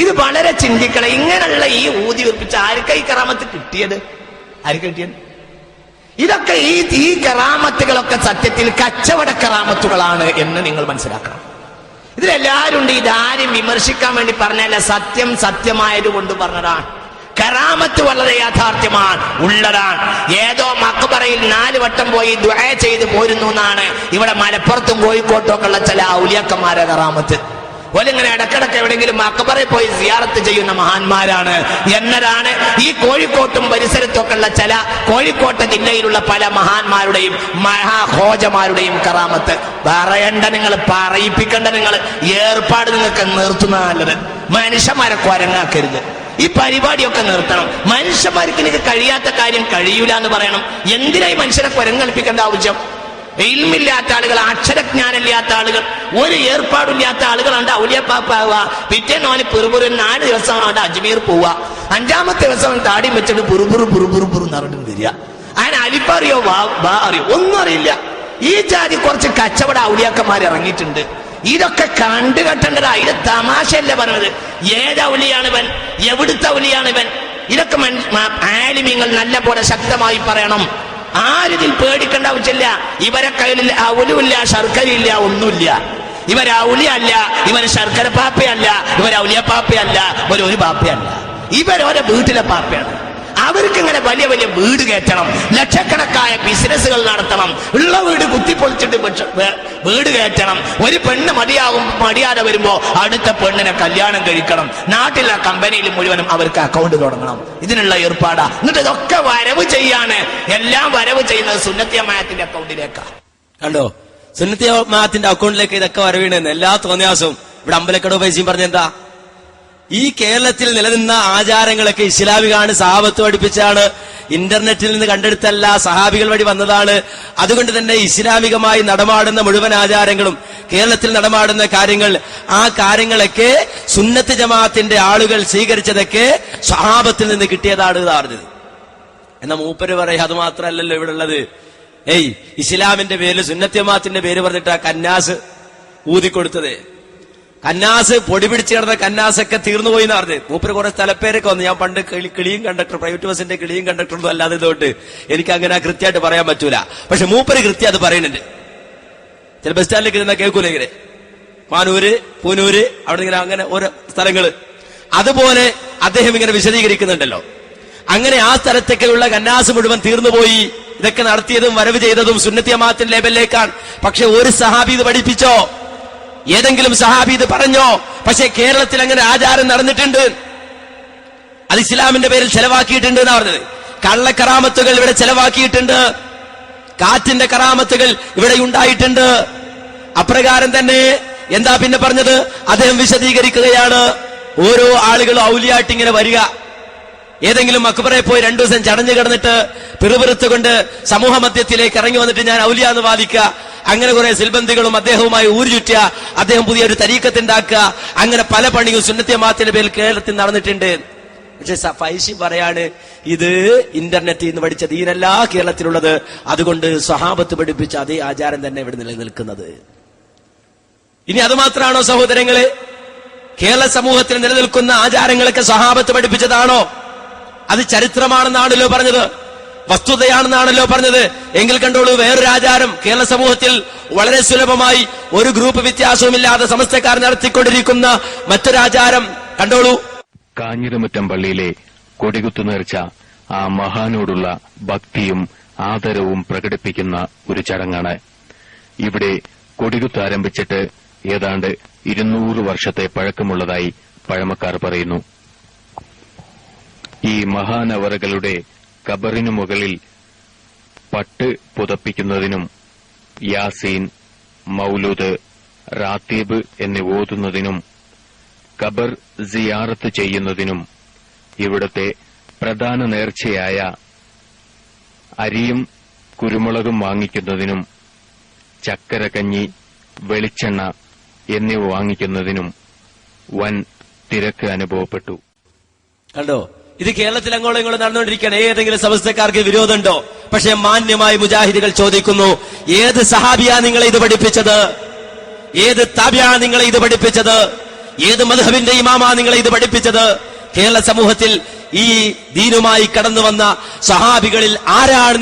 ഇത് വളരെ ചിന്തിക്കണം. ഇങ്ങനെയുള്ള ഈ ഊതി ഉറപ്പിച്ച ആർക്കാ ഈ കറാമത്ത് കിട്ടിയത്? ഇതൊക്കെ ഈ കറാമത്തുകളൊക്കെ സത്യത്തിൽ കച്ചവട കറാമത്തുകളാണ് എന്ന് നിങ്ങൾ മനസ്സിലാക്കണം. ഇതിലെല്ലാവരും ഉണ്ട്. ഇതാരും വിമർശിക്കാൻ വേണ്ടി പറഞ്ഞല്ല, സത്യം സത്യമായത് കൊണ്ട് പറഞ്ഞതാണ്. കറാമത്ത് വളരെ യാഥാർത്ഥ്യമാണ്, ഉള്ളതാണ്. ഏതോ മക്ബറയിൽ 4 വട്ടം പോയി ദുആ ചെയ്ത് പോരുന്നു എന്നാണ് ഇവിടെ മലപ്പുറത്തും കോഴിക്കോട്ടും ഒക്കെ ഉള്ള ചില ഔലിയാക്കന്മാരെ കറാമത്ത്. ഓലിങ്ങനെ ഇടക്കിടക്ക് എവിടെയെങ്കിലും മക്ബറയിൽ പോയി സിയാറത്ത് ചെയ്യുന്ന മഹാന്മാരാണ് എന്നതാണ് ഈ കോഴിക്കോട്ടും പരിസരത്തൊക്കെ ഉള്ള ചില കോഴിക്കോട്ടെ ജില്ലയിലുള്ള പല മഹാന്മാരുടെയും മഹാഹോജമാരുടെയും കറാമത്ത്. പറയണ്ട നിങ്ങൾ, പറയിപ്പിക്കേണ്ട നിങ്ങൾ, ഏർപ്പാട് നിങ്ങൾക്ക് നിർത്തുന്ന നല്ലത്. മനുഷ്യന്മാരെ കൊരങ്ങാക്കരുത്. ഈ പരിപാടിയൊക്കെ നിർത്തണം. മനുഷ്യന്മാർക്ക് എനിക്ക് കഴിയാത്ത കാര്യം കഴിയൂല എന്ന് പറയണം. എന്തിനായി മനുഷ്യരെ കൊരങ്ങൽപ്പിക്കേണ്ട ആവശ്യം? ഇൽമില്ലാത്ത ആളുകൾ, അക്ഷരജ്ഞാനമില്ലാത്ത ആളുകൾ, ഒരു ഏർപ്പാടില്ലാത്ത ആളുകളുണ്ട് ഔലിയപ്പാപ്പാവുക. പിറ്റേന്നോന് പുറുപുറു 4 ദിവസം അവിടെ അജ്മീർ പോവുക. 5ാമത്തെ ദിവസം താടിയും വെച്ചിട്ട് പുറുപുറു നിറഞ്ഞു വരിക. അതിന് അലിപ്പറിയോ വാ അറിയോ ഒന്നും അറിയില്ല. ഈ ജാതി കുറച്ച് കച്ചവട ഔലിയാക്കന്മാർ ഇറങ്ങിയിട്ടുണ്ട്. ഇതൊക്കെ കണ്ടു കെട്ടേണ്ടതാ. ഇത് തമാശയല്ല പറഞ്ഞത്. ഏത് ഔലിയാണിവൻ? എവിടുത്തെ ഔലിയാണിവൻ? ഇതൊക്കെ ആലിമീങ്ങൾ നല്ല പോലെ ശക്തമായി പറയണം. ആരിതിൽ പേടിക്കേണ്ട ആവശ്യമില്ല. ഇവരെ കയ്യിൽ ഔലിയില്ല, ശർക്കരയില്ല, ഒന്നുമില്ല. ഇവർ ഔലിയല്ല, ഇവർ ശർക്കര പാപ്പയല്ല, ഇവർ ഔലിയ പാപ്പയല്ല, ഇവരൊരു പാപ്പയല്ല. ഇവരോരെ വീട്ടിലെ പാപ്പയാണ്. അവർക്ക് ഇങ്ങനെ വലിയ വലിയ വീട് കയറ്റണം, ലക്ഷക്കണക്കായ ബിസിനസ്സുകൾ നടത്തണം, ഉള്ള വീട് കുത്തിപ്പൊളിച്ചിട്ട് വീട് കയറ്റണം. ഒരു പെണ്ണ് മടിയാതെ വരുമ്പോ അടുത്ത പെണ്ണിനെ കല്യാണം കഴിക്കണം. നാട്ടിലെ കമ്പനിയിൽ മുഴുവനും അവർക്ക് അക്കൗണ്ട് തുടങ്ങണം. ഇതിനുള്ള ഏർപ്പാടാ. എന്നിട്ട് ഇതൊക്കെ വരവ് ചെയ്യാണ്. എല്ലാം വരവ് ചെയ്യുന്നത് സുന്നത്തി ജമാഅത്തിന്റെ അക്കൗണ്ടിലേക്കാണ്. കണ്ടോ, സുന്നത്തി ജമാഅത്തിന്റെ അക്കൗണ്ടിലേക്ക് ഇതൊക്കെ വരവീണെന്ന് എല്ലാ തോന്നിയാസവും ഇവിടെ അമ്പലക്കടവ് പൈസയും പറഞ്ഞെന്താ? ഈ കേരളത്തിൽ നിലനിന്ന ആചാരങ്ങളൊക്കെ ഇസ്ലാമികാണ്, സഹാബത്ത് പഠിപ്പിച്ചാണ്, ഇന്റർനെറ്റിൽ നിന്ന് കണ്ടെടുത്തല്ല, സഹാബികൾ വഴി വന്നതാണ്. അതുകൊണ്ട് തന്നെ ഇസ്ലാമികമായി നടമാടുന്ന മുഴുവൻ ആചാരങ്ങളും, കേരളത്തിൽ നടമാടുന്ന കാര്യങ്ങൾ, ആ കാര്യങ്ങളൊക്കെ സുന്നത്ത് ജമാഅത്തിന്റെ ആളുകൾ സ്വീകരിച്ചതൊക്കെ സഹാബത്തിൽ നിന്ന് കിട്ടിയതാണ് പറഞ്ഞത്. എന്നാ മൂപ്പര് പറയാ അത് മാത്രമല്ലല്ലോ ഇവിടെ ഉള്ളത്. ഇസ്ലാമിന്റെ പേരിൽ സുന്നത്ത് ജമാഅത്തിന്റെ പേര് പറഞ്ഞിട്ട് ആ കന്നാസ് ഊതിക്കൊടുത്തത്. കന്നാസ് പൊടി പിടിച്ച് കിടന്ന കന്നാസൊക്കെ തീർന്നുപോയി എന്ന് പറഞ്ഞത്. മൂപ്പര് കുറെ സ്ഥലപ്പേരൊക്കെ വന്നു. ഞാൻ പണ്ട് കിളിയും കണ്ടക്ടർ, പ്രൈവറ്റ് ബസിന്റെ കിളിയും കണ്ടക്ടറൊന്നും അല്ലാതെ ഇതുകൊണ്ട് എനിക്ക് അങ്ങനെ കൃത്യമായിട്ട് പറയാൻ പറ്റൂല. പക്ഷെ മൂപ്പര് കൃത്യം അത് പറയുന്നുണ്ട്. ചില ബസ് സ്റ്റാൻഡിലേക്ക് ഇരുന്ന കേൾക്കൂല ഇങ്ങനെ, മാനൂര്, പൂനൂര്, അവിടെ ഇങ്ങനെ അങ്ങനെ ഓരോ സ്ഥലങ്ങള്. അതുപോലെ അദ്ദേഹം ഇങ്ങനെ വിശദീകരിക്കുന്നുണ്ടല്ലോ. അങ്ങനെ ആ സ്ഥലത്തൊക്കെയുള്ള കന്നാസ് മുഴുവൻ തീർന്നുപോയി. ഇതൊക്കെ നടത്തിയതും വരവ് ചെയ്തതും സുന്നത്തി ജമാഅത്തിന്റെ ലേബലിലേക്കാണ്. പക്ഷെ ഒരു സഹാബി ഇത് പഠിപ്പിച്ചോ? ഏതെങ്കിലും സഹാബി ഇത് പറഞ്ഞോ? പക്ഷെ കേരളത്തിൽ അങ്ങനെ ആചാരം നടന്നിട്ടുണ്ട്. അത് ഇസ്ലാമിന്റെ പേരിൽ ചെലവാക്കിയിട്ടുണ്ട് എന്നാ പറഞ്ഞത്. കള്ളക്കറാമത്തുകൾ ഇവിടെ ചെലവാക്കിയിട്ടുണ്ട്. കാറ്റിന്റെ കറാമത്തുകൾ ഇവിടെ ഉണ്ടായിട്ടുണ്ട്. അപ്രകാരം തന്നെ എന്താ പിന്നെ പറഞ്ഞത്? അദ്ദേഹം വിശദീകരിക്കുകയാണ്. ഓരോ ആളുകളും ഔലിയായിട്ട് ഇങ്ങനെ വരിക. ഏതെങ്കിലും മക്ബറയിൽ പോയി 2 ദിവസം ചടഞ്ഞു കിടന്നിട്ട് പിറുപിറുത്തുകൊണ്ട് സമൂഹ മധ്യത്തിലേക്ക് ഇറങ്ങി വന്നിട്ട് ഞാൻ ഔലിയാന്ന് വാദിക്കുക. അങ്ങനെ കുറെ സിൽബന്ദികളും അദ്ദേഹവുമായി ഊരു ചുറ്റുക. അദ്ദേഹം പുതിയൊരു തരീക്കത്ത് ഉണ്ടാക്കുക. അങ്ങനെ പല പണിയും സുന്നത്തി ജമാഅത്തിന്റെ പേരിൽ കേരളത്തിൽ നടന്നിട്ടുണ്ട്. പക്ഷെ ഫൈസി പറയാണ്, ഇത് ഇന്റർനെറ്റിൽ നിന്ന് പഠിച്ച ദീനല്ല കേരളത്തിലുള്ളത്. അതുകൊണ്ട് സ്വഹാബത്ത് പഠിപ്പിച്ച അതേ ആചാരം തന്നെ ഇവിടെ നിലനിൽക്കുന്നത്. ഇനി അത് മാത്രമാണോ സഹോദരങ്ങളെ? കേരള സമൂഹത്തിൽ നിലനിൽക്കുന്ന ആചാരങ്ങളൊക്കെ സ്വഹാബത്ത് പഠിപ്പിച്ചതാണോ? അത് ചരിത്രമാണെന്നാണല്ലോ പറഞ്ഞത്, വസ്തുതയാണെന്നാണല്ലോ പറഞ്ഞത്. എങ്കിൽ കണ്ടോളൂ, വേറൊരു ആചാരം കേരള സമൂഹത്തിൽ വളരെ സുലഭമായി ഒരു ഗ്രൂപ്പ് വ്യത്യാസവുമില്ലാതെ സമസ്തക്കാർ നടത്തിക്കൊണ്ടിരിക്കുന്ന മറ്റൊരാചാരം കണ്ടോളൂ. കാഞ്ഞിരമുറ്റം പള്ളിയിലെ കൊടികുത്തു നേർച്ച ആ മഹാനോടുള്ള ഭക്തിയും ആദരവും പ്രകടിപ്പിക്കുന്ന ഒരു ചടങ്ങാണ്. ഇവിടെ കൊടികുത്ത് ആരംഭിച്ചിട്ട് ഏതാണ്ട് 200 വർഷത്തെ പഴക്കമുള്ളതായി പഴമക്കാർ പറയുന്നു. ഈ മഹാനവറുകളുടെ ഖബറിനു മുകളിൽ പട്ട് പുതപ്പിക്കുന്നതിനും യാസീൻ, മൗലൂദ്, റാത്തീബ് എന്നിവ ഓതുന്നതിനും ഖബർ സിയാറത്ത് ചെയ്യുന്നതിനും ഇവിടുത്തെ പ്രധാന നേർച്ചയായ അരിയും കുരുമുളകും വാങ്ങിക്കുന്നതിനും ചക്കരക്കഞ്ഞി, വെളിച്ചെണ്ണ എന്നിവ വാങ്ങിക്കുന്നതിനും വൻ തിരക്ക് അനുഭവപ്പെട്ടു. കണ്ടോ, ഇത് കേരളത്തിൽ അങ്ങോളം ഇങ്ങോളം നടന്നുകൊണ്ടിരിക്കുകയാണ്. ഏതെങ്കിലും സമസ്തക്കാർക്ക് വിരോധമുണ്ടോ? പക്ഷെ മാന്യമായി മുജാഹിദുകൾ ചോദിക്കുന്നു, ഏത് സഹാബിയാ നിങ്ങളെ ഇത് പഠിപ്പിച്ചത്? ഏത് താബിയാ നിങ്ങളെ ഇത് പഠിപ്പിച്ചത്? ഏത് മദ്ഹബിന്റെ ഇമാമാ നിങ്ങളെ ഇത് പഠിപ്പിച്ചത്? കേരള സമൂഹത്തിൽ ഈ ദീനുമായി കടന്നു വന്ന സഹാബികളിൽ ആരാണ്